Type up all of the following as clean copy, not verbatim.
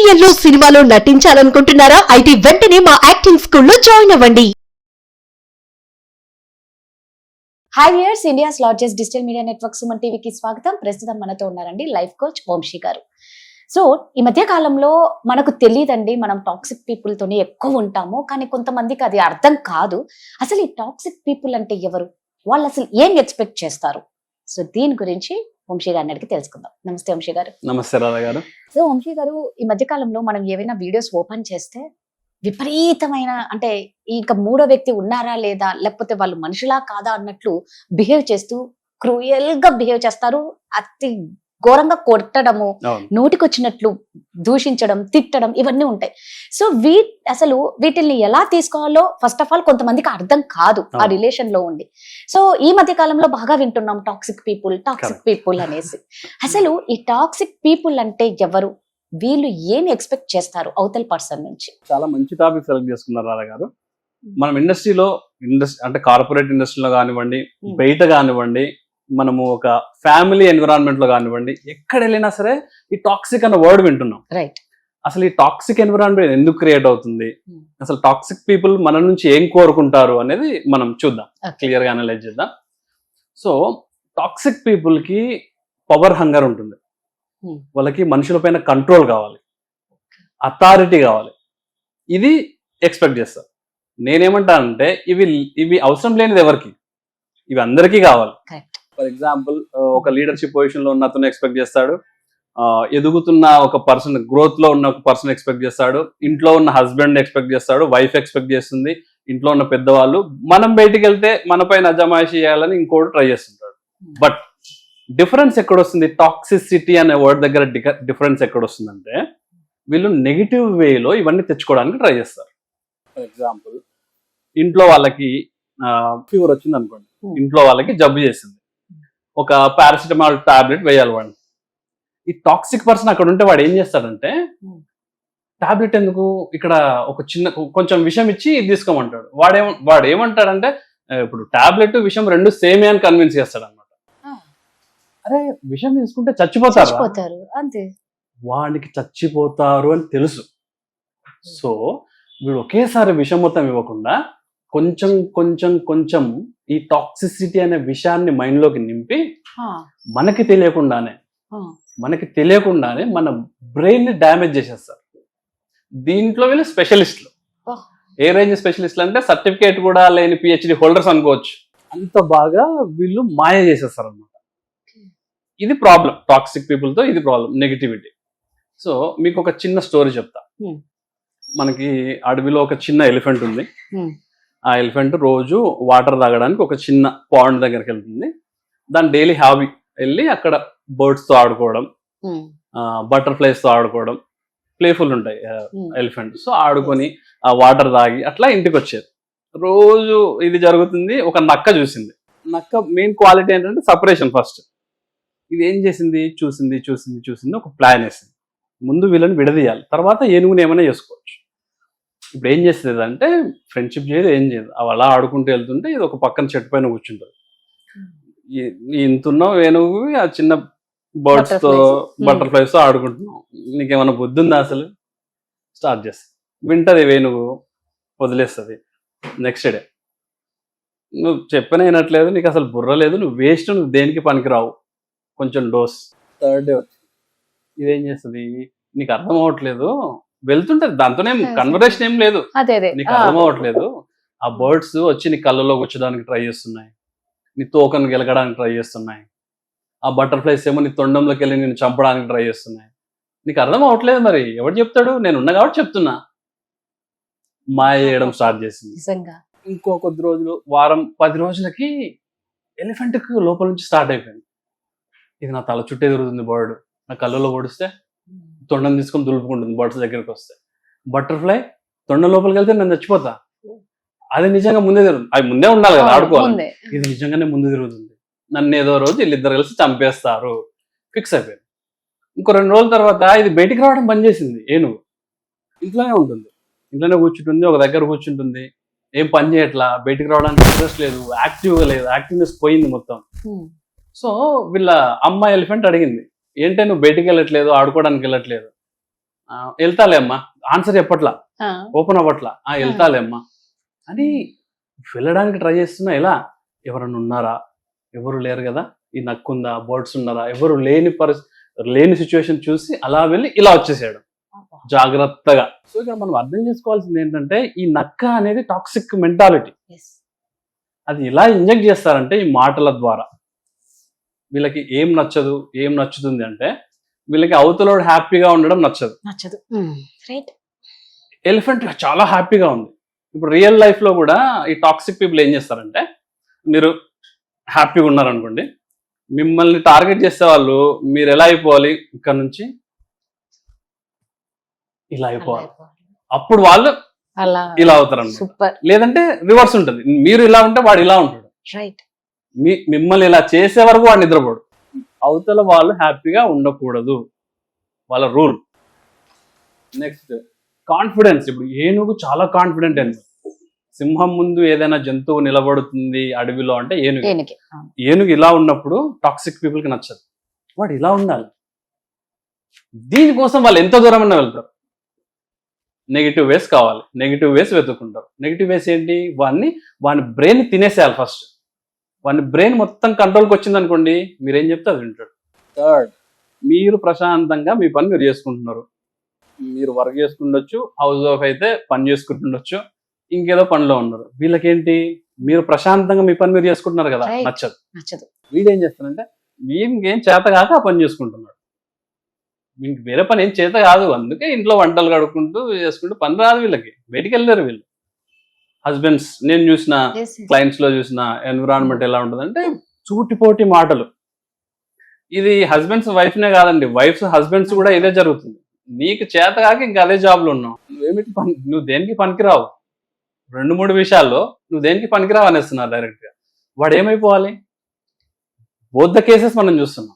సీరియల్లో సినిమాలో నటించాలనుకుంటున్నారా? అయితే వెంటనే మా యాక్టింగ్ స్కూల్లో జాయిన్ అవ్వండి. Hi viewers, India's largest digital media network Suman టీవీకి స్వాగతం. ప్రస్తుతం మనతో ఉన్నారండి లైఫ్ కోచ్ వంశీ గారు. సో ఈ మధ్య కాలంలో మనకు తెలియదండి, మనం టాక్సిక్ పీపుల్ తోనే ఎక్కువ ఉంటాము, కానీ కొంతమందికి అది అర్థం కాదు. అసలు ఈ టాక్సిక్ పీపుల్ అంటే ఎవరు, వాళ్ళు అసలు ఏం ఎక్స్పెక్ట్ చేస్తారు? సో దీని గురించి వంశీ గారిని అడిగి తెలుసుకుందాం. నమస్తే వంశీ గారు. నమస్తే రాధా గారు. సో వంశీ గారు, ఈ మధ్య కాలంలో మనం ఏవైనా వీడియోస్ ఓపెన్ చేస్తే విపరీతమైన, అంటే ఇంకా మూడో వ్యక్తి ఉన్నారా లేదా, లేకపోతే వాళ్ళు మనుషులా కాదా అన్నట్లు బిహేవ్ చేస్తూ క్రూయల్ గా బిహేవ్ చేస్తారు. అతి ఘోరంగా కొట్టడము, నోటికొచ్చినట్లు దూషించడం, తిట్టడం, ఇవన్నీ ఉంటాయి. సో అసలు వీటిల్ని ఎలా తీసుకోవాలో ఫస్ట్ ఆఫ్ ఆల్ కొంతమందికి అర్థం కాదు ఆ రిలేషన్ లో ఉండి. సో ఈ మధ్య కాలంలో బాగా వింటున్నాం టాక్సిక్ పీపుల్ అనేసి. అసలు ఈ టాక్సిక్ పీపుల్ అంటే ఎవరు, వీళ్ళు ఏం ఎక్స్పెక్ట్ చేస్తారు అవతల పర్సన్ నుంచి? చాలా మంచి టాపిక్ సెలెక్ట్ చేసుకున్నారు రాధా గారు. మనం ఇండస్ట్రీ అంటే కార్పొరేట్ ఇండస్ట్రీలో కానివ్వండి, బయట కానివ్వండి, మనము ఒక ఫ్యామిలీ ఎన్విరాన్మెంట్ లో కానివ్వండి, ఎక్కడ వెళ్ళినా సరే ఈ టాక్సిక్ అన్న వర్డ్ వింటున్నాం. రైట్. అసలు ఈ టాక్సిక్ ఎన్విరాన్మెంట్ ఎందుకు క్రియేట్ అవుతుంది, అసలు టాక్సిక్ పీపుల్ మన నుంచి ఏం కోరుకుంటారు అనేది మనం చూద్దాం, క్లియర్ గా అనలైజ్ చేద్దాం. సో టాక్సిక్ పీపుల్ కి పవర్ హంగర్ ఉంటుంది. వాళ్ళకి మనుషులపైన కంట్రోల్ కావాలి, అథారిటీ కావాలి, ఇది ఎక్స్పెక్ట్ చేస్తారు. నేనేమంటానంటే ఇవి అవసరం లేనిది ఎవరికి, ఇవి అందరికీ కావాలి. ఫర్ ఎగ్జాంపుల్, ఒక లీడర్షిప్ పొజిషన్ లో ఉన్న అతను ఎక్స్పెక్ట్ చేస్తాడు, ఎదుగుతున్న ఒక పర్సన్, గ్రోత్ లో ఉన్న ఒక పర్సన్ ఎక్స్పెక్ట్ చేస్తాడు, ఇంట్లో ఉన్న హస్బెండ్ ఎక్స్పెక్ట్ చేస్తాడు, వైఫ్ ఎక్స్పెక్ట్ చేస్తుంది, ఇంట్లో ఉన్న పెద్దవాళ్ళు. మనం బయటికి వెళ్తే మన పైన అజమాయిషి చేయాలని ఇంకోటి ట్రై చేస్తుంటాడు. బట్ డిఫరెన్స్ ఎక్కడొస్తుంది, టాక్సిసిటీ అనే వర్డ్ దగ్గర డిఫరెన్స్ ఎక్కడొస్తుందంటే, వీళ్ళు నెగిటివ్ వేలో ఇవన్నీ తెచ్చుకోవడానికి ట్రై చేస్తారు. ఫర్ ఎగ్జాంపుల్, ఇంట్లో వాళ్ళకి ఫీవర్ వచ్చింది అనుకోండి, ఇంట్లో వాళ్ళకి జబ్బు చేసింది, ఒక పారాసిటమాల్ టాబ్లెట్ వేయాలి వాడిని. ఈ టాక్సిక్ పర్సన్ అక్కడ ఉంటే వాడు ఏం చేస్తాడంటే, టాబ్లెట్ ఎందుకు, ఇక్కడ ఒక కొంచెం విషం ఇచ్చి తీసుకోమంటాడు. వాడు ఏమంటాడంటే, ఇప్పుడు టాబ్లెట్ విషం రెండు సేమే అని కన్విన్స్ చేస్తాడు అనమాట. అరే విషం తీసుకుంటే చచ్చిపోతారు అంతే, వాడికి చచ్చిపోతారు అని తెలుసు. సో వీడు ఒకేసారి విషం మొత్తం ఇవ్వకుండా కొంచెం కొంచెం కొంచెం ఈ టాక్సిసిటీ అనే విషయాన్ని మైండ్ లోకి నింపి మనకి తెలియకుండానే మన బ్రెయిన్ ని డ్యామేజ్ చేసేస్తారు. దీంట్లో వీళ్ళు స్పెషలిస్టులు. ఏ రేంజ్ స్పెషలిస్టులు అంటే సర్టిఫికేట్ కూడా లేని పిహెచ్డి హోల్డర్స్ అనుకోవచ్చు. అంత బాగా వీళ్ళు మాయ చేసేస్తారు అన్నమాట. ఇది ప్రాబ్లం, టాక్సిక్ పీపుల్ తో ఇది ప్రాబ్లం, నెగిటివిటీ. సో మీకు ఒక చిన్న స్టోరీ చెప్తా. మనకి అడవిలో ఒక చిన్న ఎలిఫెంట్ ఉంది. ఆ ఎలిఫెంట్ రోజు వాటర్ తాగడానికి ఒక చిన్న పాండ్ దగ్గరికి వెళ్తుంది. దాని డైలీ హాబీ వెళ్ళి అక్కడ బర్డ్స్ తో ఆడుకోవడం, బటర్ఫ్లైస్ తో ఆడుకోవడం, ప్లేఫుల్ ఉంటాయి ఎలిఫెంట్. సో ఆడుకొని ఆ వాటర్ తాగి అట్లా ఇంటికి వచ్చేది. రోజు ఇది జరుగుతుంది. ఒక నక్క చూసింది. నక్క మెయిన్ క్వాలిటీ ఏంటంటే సపరేషన్. ఫస్ట్ ఇది ఏం చేసింది, చూసింది ఒక ప్లాన్ వేసింది. ముందు వీళ్ళని విడదీయాలి, తర్వాత ఏనుగుని ఏమైనా చేసుకోవచ్చు. ఇప్పుడు ఏం చేస్తుంది అంటే, ఫ్రెండ్షిప్ చేయదు, ఏం చేయదు, అవి అలా ఆడుకుంటూ వెళ్తుంటే ఇది ఒక పక్కన చెట్టు పైన కూర్చుంటుంది. ఇంతున్నావు ఏనుగు ఆ చిన్న బర్డ్స్ తో బటర్ఫ్లైస్ తో ఆడుకుంటున్నావు, నీకేమైనా బుద్ధి ఉందా అసలు? స్టార్ట్ చేస్తుంది. వింటది వేణుగు, వదిలేస్తుంది. నెక్స్ట్ డే, నువ్వు చెప్పిన వినట్లేదు, నీకు అసలు బుర్ర లేదు, నువ్వు వేస్ట్, నువ్వు దేనికి పనికిరావు, కొంచెం డోస్. థర్డ్ డే ఇదేం చేస్తుంది, నీకు అర్థం అవ్వట్లేదు, వెళ్తుంటది, దాంతోనే కన్వర్సేషన్ ఏం లేదు, నీకు అర్థం అవ్వట్లేదు, ఆ బర్డ్స్ వచ్చి నీ కళ్ళలో వచ్చడానికి ట్రై చేస్తున్నాయి, నీ తోకను గెలకడానికి ట్రై చేస్తున్నాయి, ఆ బటర్ఫ్లైస్ ఏమో నీ తొండంలోకి వెళ్ళి నేను చంపడానికి ట్రై చేస్తున్నాయి, నీకు అర్థం అవ్వట్లేదు, మరి ఎవరు చెప్తాడు, నేను ఉన్నా కాబట్టి చెప్తున్నా. మాయ చేయడం స్టార్ట్ చేసింది. ఇంకో కొద్ది రోజులు, వారం 10 రోజులకి ఎలిఫెంట్ కు లోపల నుంచి స్టార్ట్ అయిపోయింది, ఇది నా తల చుట్టే తిరుగుతుంది బర్డ్, నా కళ్ళలో పొడిస్తే తొండం తీసుకొని దులుపుకుంటుంది బర్డ్స్ దగ్గరికి వస్తే. బటర్ఫ్లై తొండం లోపలికి వెళ్తే నేను చచ్చిపోతా, అది నిజంగా ముందే తిరుగుతుంది, అది ముందే ఉండాలి కదా ఆడుకోవాలి, ఇది నిజంగానే ముందు తిరుగుతుంది, నన్ను ఏదో రోజు వీళ్ళిద్దరు కలిసి చంపేస్తారు, ఫిక్స్ అయిపోయింది. ఇంకో 2 రోజుల తర్వాత ఇది బయటికి రావడం బంద్ చేసింది. ఏనుగు ఇంట్లోనే ఉంటుంది, ఇంట్లోనే కూర్చుంటుంది, ఒక దగ్గర కూర్చుంటుంది, ఏం పని చేయట్లా, బయటికి రావడానికి ఇంట్రెస్ట్ లేదు, యాక్టివ్గా లేదు, యాక్టివ్నెస్ పోయింది మొత్తం. సో వీళ్ళ అమ్మ ఎలిఫెంట్ అడిగింది, ఏంటంటే నువ్వు బయటికి వెళ్ళట్లేదు, ఆడుకోవడానికి వెళ్ళట్లేదు వెళ్తాలే అమ్మా, ఆన్సర్ చెప్పట్లా, ఓపెన్ అవ్వట్లా, వెళ్తాలే అమ్మా అని వెళ్ళడానికి ట్రై చేస్తున్నా. ఎలా, ఎవరన్నా ఉన్నారా, ఎవరు లేరు కదా, ఈ నక్కుందా, బర్డ్స్ ఉన్నారా, ఎవరు లేని సిచ్యువేషన్ చూసి అలా వెళ్ళి ఇలా వచ్చేసాడు జాగ్రత్తగా. సో ఇక్కడ మనం అర్థం చేసుకోవాల్సింది ఏంటంటే, ఈ నక్క అనేది టాక్సిక్ మెంటాలిటీ. అది ఎలా ఇంజెక్ట్ చేస్తారంటే ఈ మాటల ద్వారా. వీళ్ళకి ఏం నచ్చదు, ఏం నచ్చుతుంది అంటే, వీళ్ళకి అవతలోడు హ్యాపీగా ఉండడం నచ్చదు. ఎలిఫెంట్ చాలా హ్యాపీగా ఉంది. ఇప్పుడు రియల్ లైఫ్ లో కూడా ఈ టాక్సిక్ పీపుల్ ఏం చేస్తారంటే, మీరు హ్యాపీగా ఉన్నారనుకోండి, మిమ్మల్ని టార్గెట్ చేసే వాళ్ళు మీరు ఎలా అయిపోవాలి, ఇక్కడ నుంచి ఇలా అయిపోవాలి, అప్పుడు వాళ్ళు ఇలా అవుతారు అన్నమాట. లేదంటే రివర్స్ ఉంటుంది, మీరు ఇలా ఉంటే వాడు ఇలా ఉంటాడు. మిమ్మల్ని ఇలా చేసే వరకు వాడు నిద్రపోడు. అవతల వాళ్ళు హ్యాపీగా ఉండకూడదు, వాళ్ళ రూల్. Next confidence. ఇప్పుడు ఏనుగు చాలా కాన్ఫిడెంట్ అని. సింహం ముందు ఏదైనా జంతువు నిలబడుతుంది అడవిలో అంటే ఏనుగు ఇలా ఉన్నప్పుడు టాక్సిక్ పీపుల్ కి నచ్చదు. వాడు ఇలా ఉండాలి. దీనికోసం వాళ్ళు ఎంత దూరమైనా వెళ్తారు. నెగిటివ్ వేస్ కావాలి, నెగిటివ్ వేస్ వెతుక్కుంటారు. నెగిటివ్ వేస్ ఏంటి, వాని బ్రెయిన్ తినేసేయాలి ఫస్ట్. వాని బ్రెయిన్ మొత్తం కంట్రోల్కి వచ్చింది అనుకోండి, మీరేం చెప్తే అది వింటాడు. థర్డ్, మీరు ప్రశాంతంగా మీ పని మీరు చేసుకుంటున్నారు. మీరు వర్క్ చేసుకుండొచ్చు, హౌస్ వైఫ్ అయితే పని చేసుకుంటుండొచ్చు, ఇంకేదో పనిలో ఉన్నారు. వీళ్ళకేంటి, మీరు ప్రశాంతంగా మీ పని మీరు చేసుకుంటున్నారు కదా, నచ్చదు. వీడేం చేస్తారంటే, వీళ్ళకేం చేత కాక ఆ పని చేసుకుంటున్నాడు. వీళ్ళకి వేరే పని ఏం చేత కాదు, అందుకే ఇంట్లో వంటలు కడుక్కుంటూ చేసుకుంటూ పని రాదు వీళ్ళకి. బయటికి వెళ్ళారు వీళ్ళు. హస్బెండ్స్, నేను చూసిన క్లయింట్స్ లో చూసిన ఎన్విరాన్మెంట్ ఎలా ఉంటుందంటే, చూటిపోటి మాటలు. ఇది హస్బెండ్స్ వైఫ్ నే కాదండి, వైఫ్స్ హస్బెండ్స్ కూడా ఇదే జరుగుతుంది. నీకు చేత కాక ఇంకా అదే జాబ్ లో ఉన్నావు, నువ్వు దేనికి పనికిరావు, 2-3 విషయాల్లో నువ్వు దేనికి పనికిరావు అనేస్తున్నారు డైరెక్ట్ గా. వాడు ఏమైపోవాలి? బోత్ ద కేసెస్ మనం చూస్తున్నాం.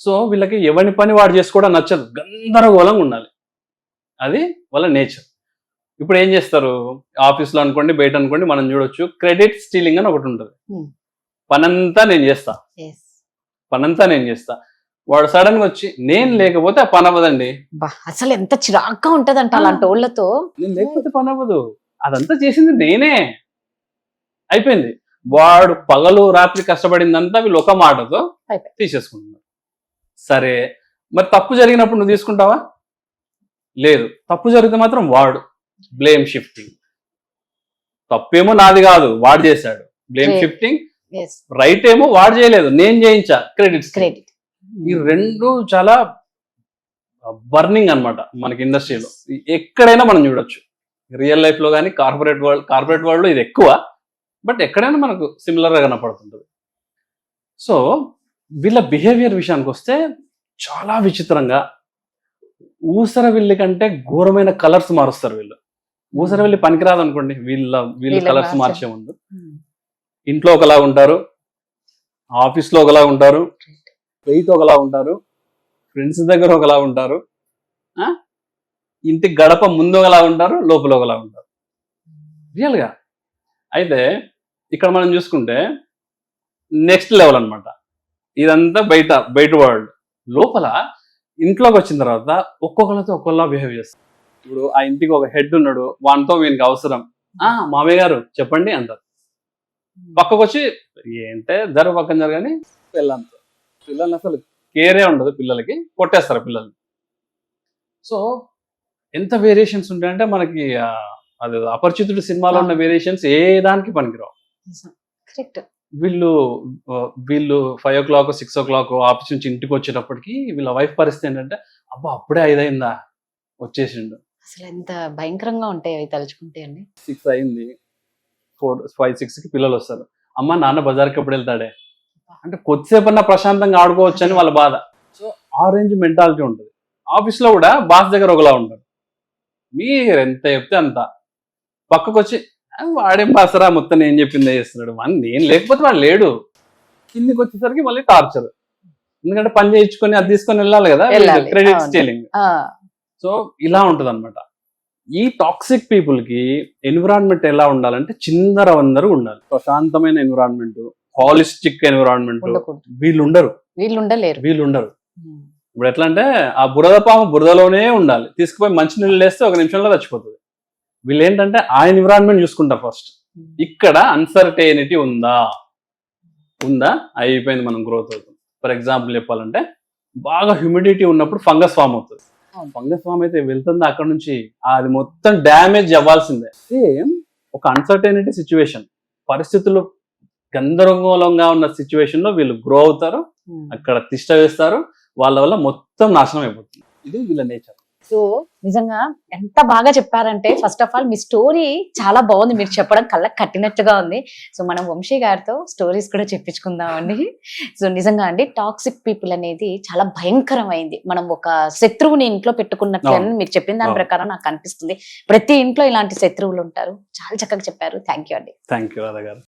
సో వీళ్ళకి ఎవరి పని వాడు చేసుకోవడం నచ్చదు, గందరగోళంగా ఉండాలి. అది వాళ్ళ నేచర్. ఇప్పుడు ఏం చేస్తారు, ఆఫీస్లో అనుకోండి, బయట అనుకోండి, మనం చూడొచ్చు క్రెడిట్ స్టీలింగ్ అని ఒకటి ఉంటుంది. పనంతా నేను చేస్తా, వాడు సడన్ గా వచ్చి నేను లేకపోతే ఆ పని అవ్వదండి. అసలు ఎంత చిరాగ్గా ఉంటదంట అలాంటి వాళ్ళతో. నేను లేకపోతే పని అవ్వదు, అదంతా చేసింది నేనే, అయిపోయింది. వాడు పగలు రాత్రి కష్టపడిందంతా వీళ్ళు ఒక మాటతో తీసేసుకుంటున్నారు. సరే, మరి తప్పు జరిగినప్పుడు నువ్వు తీసుకుంటావా? లేదు. తప్పు జరిగితే మాత్రం వాడు బ్లేమ్ షిఫ్టింగ్. తప్పేమో నాది కాదు, వాడు చేశాడు, బ్లేమ్ షిఫ్టింగ్. రైట్ ఏమో వాడు చేయలేదు, నేను చేయించా, క్రెడిట్. ఈ రెండు చాలా బర్నింగ్ అన్నమాట మనకి ఇండస్ట్రీలో. ఎక్కడైనా మనం చూడొచ్చు, రియల్ లైఫ్ లో కానీ కార్పొరేట్ వరల్డ్ లో ఇది ఎక్కువ, బట్ ఎక్కడైనా మనకు సిమిలర్ గా కనపడుతుంటుంది. సో వీళ్ళ బిహేవియర్ విషయానికి వస్తే చాలా విచిత్రంగా, ఊసరవిల్లి కంటే ఘోరమైన కలర్స్ మారుస్తారు వీళ్ళు. ఊసరవిల్లి పనికిరాదు అనుకోండి, వీళ్ళ కలర్స్ మార్చే ముందు ఇంట్లో ఒకలా ఉంటారు, ఆఫీస్లో ఒకలా ఉంటారు, బయట ఒకలా ఉంటారు, ఫ్రెండ్స్ దగ్గర ఒకలా ఉంటారు, ఇంటి గడప ముందు ఒకలా ఉంటారు, లోపల ఒకలా ఉంటారు రియల్గా. అయితే ఇక్కడ మనం చూసుకుంటే నెక్స్ట్ లెవెల్ అన్నమాట. ఇదంతా బయట వరల్డ్. లోపల ఇంట్లోకి వచ్చిన తర్వాత ఒక్కొక్కరితో ఒక్కొక్కలా బిహేవ్ చేస్తారు. ఇప్పుడు ఆ ఇంటికి ఒక హెడ్ ఉన్నాడు, వానితో వీనికి అవసరం, మామయ్య గారు చెప్పండి అంటారు. పక్కకు వచ్చి ఏంటే పక్కన జరగని పిల్లల్ని అసలు కేరే ఉండదు, పిల్లలకి కొట్టేస్తారు పిల్లల్ని. సో ఎంత వేరియేషన్స్ ఉంటాయంటే మనకి అది అపరిచితుడు సినిమాలో ఉన్న వేరియేషన్స్ ఏ దానికి పనికిరావు. వీళ్ళు 5 o'clock 6 o'clock ఆఫీస్ నుంచి ఇంటికి వచ్చేటప్పటికి వీళ్ళ వైఫ్ పరిస్థితి ఏంటంటే, అబ్బా అప్పుడే 5 అయిందా, వచ్చేసిండు. అసలు ఎంత భయంకరంగా ఉంటాయి అవి తలుచుకుంటే అండి. 6 అయింది, 4-5-6కి పిల్లలు వస్తారు, అమ్మ నాన్న బజార్కి ఎప్పుడు వెళ్తాడే అంటే కొద్దిసేపు అన్నా ప్రశాంతంగా ఆడుకోవచ్చు అని వాళ్ళ బాధ. సో ఆరెంజ్ మెంటాలిటీ ఉంటుంది. ఆఫీస్లో కూడా బాస్ దగ్గర ఒకలా ఉంటారు, మీరు ఎంత చెప్తే అంత. పక్కకు వచ్చి వాడేం బాసరా మొత్తం నేను చెప్పిందే చేస్తున్నాడు, నేను లేకపోతే వాడు లేడు. కిందికి వచ్చేసరికి మళ్ళీ టార్చర్, ఎందుకంటే పని చేయించుకొని అది తీసుకొని వెళ్ళాలి కదా, క్రెడిట్ స్టీలింగ్. సో ఇలా ఉంటది అనమాట. ఈ టాక్సిక్ పీపుల్ కి ఎన్విరాన్మెంట్ ఎలా ఉండాలంటే చిందరవందరూ ఉండాలి. ప్రశాంతమైన ఎన్విరాన్మెంట్, హాలిస్టిక్ ఎన్విరాన్మెంట్. వీళ్ళు ఉండరు. ఇప్పుడు ఎట్లా అంటే ఆ బురద పాము బురదలోనే ఉండాలి, తీసుకుపోయి మంచి నీళ్ళు వేస్తే 1 నిమిషంలో చచ్చిపోతుంది. వీళ్ళు ఏంటంటే ఆ ఎన్విరాన్మెంట్ చూసుకుంటారు ఫస్ట్. ఇక్కడ అన్సర్టైనిటీ ఉందా, అయిపోయింది, మనం గ్రోత్ అవుతుంది. ఫర్ ఎగ్జాంపుల్ చెప్పాలంటే బాగా హ్యూమిడిటీ ఉన్నప్పుడు ఫంగస్ ఫామ్ అవుతుంది. ఫంగస్ ఫామ్ అయితే వెళ్తుంది అక్కడ నుంచి, అది మొత్తం డ్యామేజ్ అవ్వాల్సిందే. సేమ్ ఒక అన్సర్టైనిటీ సిచ్యువేషన్, పరిస్థితులు గందరగోళంగా ఉన్న సిచ్యువేషన్ లో వీళ్ళు గ్రో అవుతారు, అక్కడ తిష్ట వేస్తారు, వాళ్ళ వల్ల మొత్తం నాశనం అయిపోతుంది. ఇది వీళ్ళ నేచర్. సో నిజంగా ఎంత బాగా చెప్పారంటే, first of all me story చాలా బాగుంది, మీరు చెప్పడం కళ్ళకి కట్టినట్టుగా ఉంది. సో మనం వంశీ గారితో స్టోరీస్ కూడా చెప్పించుకుందామండి. సో నిజంగా అండి, టాక్సిక్ పీపుల్ అనేది చాలా భయంకరమైంది. మనం ఒక శత్రువుని ఇంట్లో పెట్టుకున్నట్లు అని మీరు చెప్పిన దాని ప్రకారం నాకు అనిపిస్తుంది. ప్రతి ఇంట్లో ఇలాంటి శత్రువులు ఉంటారు. చాలా చక్కగా చెప్పారు. థ్యాంక్ యూ అండి. థ్యాంక్ యూ రాధా గారు.